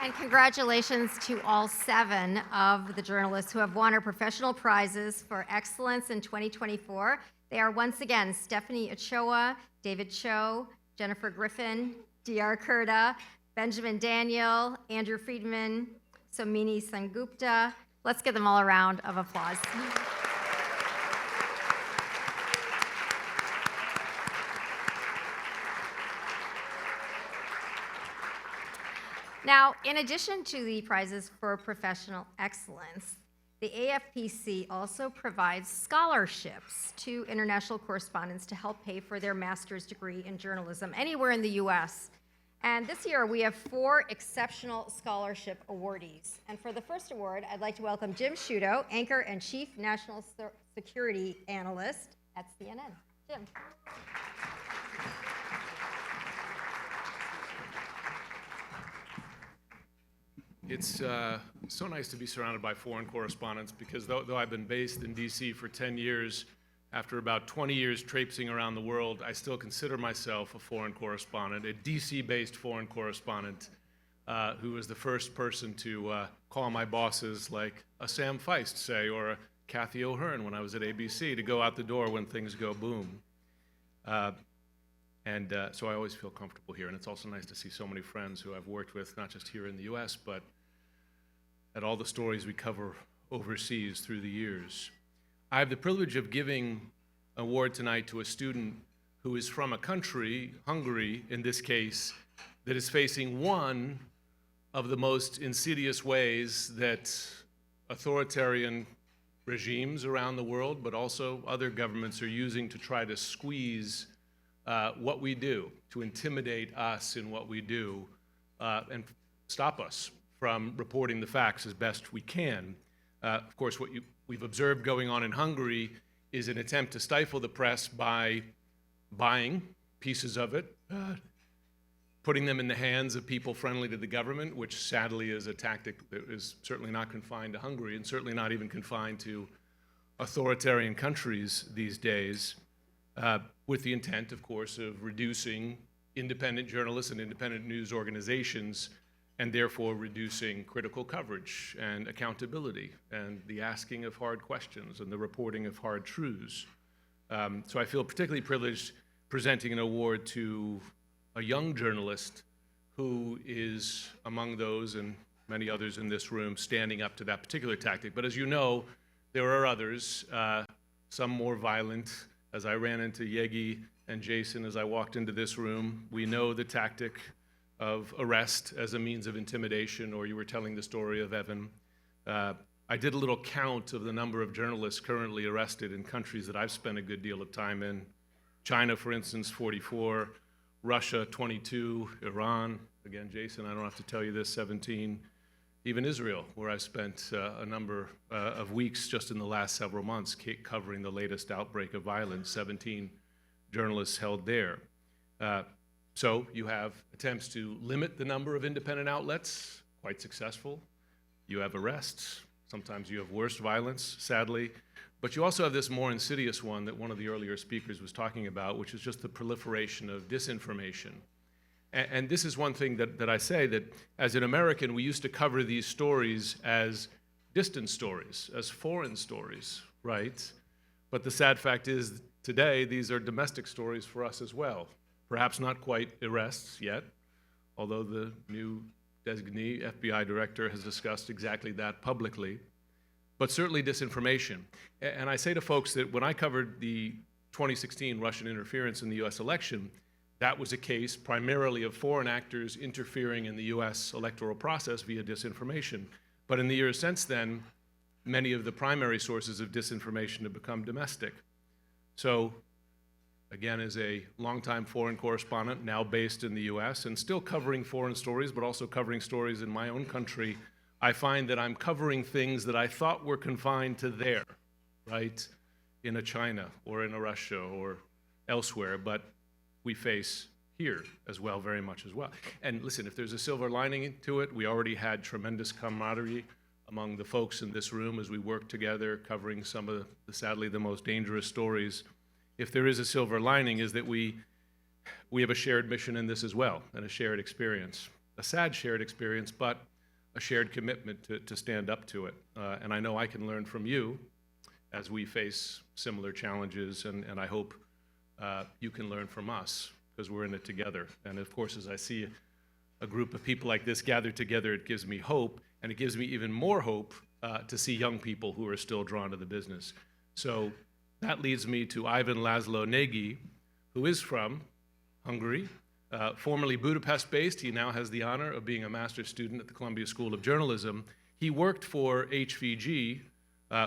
And congratulations to all 7 of the journalists who have won our professional prizes for excellence in 2024. They are once again Stephanie Ochoa, David Cho, Jennifer Griffin, D.R. Kurta, Benjamin Daniel, Andrew Friedman, Somini Sengupta. Let's give them all a round of applause. Now, in addition to the prizes for professional excellence, the AFPC also provides scholarships to international correspondents to help pay for their master's degree in journalism anywhere in the U.S. And this year, we have 4 exceptional scholarship awardees. And for the first award, I'd like to welcome Jim Sciutto, anchor and chief national security analyst at CNN. Jim. It's so nice to be surrounded by foreign correspondents because though I've been based in D.C. for 10 years, after about 20 years traipsing around the world, I still consider myself a foreign correspondent, a D.C.-based foreign correspondent who was the first person to call my bosses like a Sam Feist, say, or a Kathy O'Hearn when I was at ABC, to go out the door when things go boom. So I always feel comfortable here, and it's also nice to see so many friends who I've worked with, not just here in the U.S., but at all the stories we cover overseas through the years. I have the privilege of giving an award tonight to a student who is from a country, Hungary in this case, that is facing one of the most insidious ways that authoritarian regimes around the world, but also other governments, are using to try to squeeze what we do, to intimidate us in what we do, and stop us from reporting the facts as best we can. Of course, what we've observed going on in Hungary is an attempt to stifle the press by buying pieces of it, putting them in the hands of people friendly to the government, which sadly is a tactic that is certainly not confined to Hungary and certainly not even confined to authoritarian countries these days. With the intent, of course, of reducing independent journalists and independent news organizations, and therefore reducing critical coverage and accountability and the asking of hard questions and the reporting of hard truths. So I feel particularly privileged presenting an award to a young journalist who is among those, and many others in this room, standing up to that particular tactic. But as you know, there are others, some more violent. As I ran into Yegi and Jason as I walked into this room, we know the tactic of arrest as a means of intimidation, or you were telling the story of Evan. I did a little count of the number of journalists currently arrested in countries that I've spent a good deal of time in. China, for instance, 44, Russia, 22, Iran, again, Jason, I don't have to tell you this, 17, even Israel, where I spent a number of weeks just in the last several months covering the latest outbreak of violence, 17 journalists held there. So you have attempts to limit the number of independent outlets, quite successful. You have arrests. Sometimes you have worse violence, sadly. But you also have this more insidious one that one of the earlier speakers was talking about, which is just the proliferation of disinformation. And this is one thing that I say, that as an American, we used to cover these stories as distant stories, as foreign stories, right? But the sad fact is, today, these are domestic stories for us as well. Perhaps not quite arrests yet, although the new designee FBI director has discussed exactly that publicly, but certainly disinformation. And I say to folks that when I covered the 2016 Russian interference in the US election, that was a case primarily of foreign actors interfering in the US electoral process via disinformation. But in the years since then, many of the primary sources of disinformation have become domestic. So, again, as a longtime foreign correspondent, now based in the US, and still covering foreign stories, but also covering stories in my own country, I find that I'm covering things that I thought were confined to there, right? In a China or in a Russia or elsewhere, but we face here as well, very much as well. And listen, if there's a silver lining to it, we already had tremendous camaraderie among the folks in this room as we worked together covering some of sadly, the most dangerous stories. If there is a silver lining, is that we have a shared mission in this as well, and a shared experience. A sad shared experience, but a shared commitment to stand up to it. And I know I can learn from you as we face similar challenges, and I hope you can learn from us, because we're in it together. And of course, as I see a group of people like this gathered together, it gives me hope, and it gives me even more hope to see young people who are still drawn to the business. So that leads me to Ivan Laszlo Nagy, who is from Hungary, formerly Budapest-based. He now has the honor of being a master's student at the Columbia School of Journalism. He worked for HVG,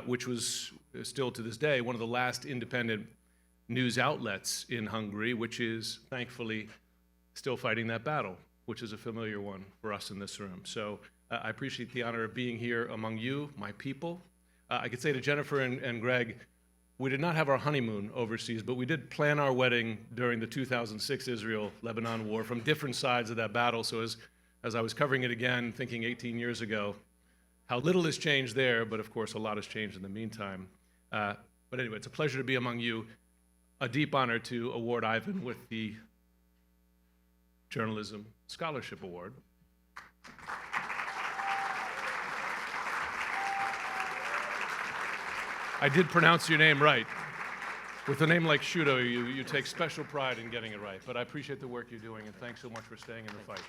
which was still to this day one of the last independent news outlets in Hungary, which is thankfully still fighting that battle, which is a familiar one for us in this room. So I appreciate the honor of being here among you, my people. I could say to Jennifer and Greg, we did not have our honeymoon overseas, but we did plan our wedding during the 2006 Israel-Lebanon war from different sides of that battle. So as I was covering it again, thinking 18 years ago, how little has changed there, but of course a lot has changed in the meantime. But anyway, it's a pleasure to be among you. A deep honor to award Ivan with the Journalism Scholarship Award. I did pronounce your name right. With a name like Sciutto, you take special pride in getting it right. But I appreciate the work you're doing, and thanks so much for staying in the fight.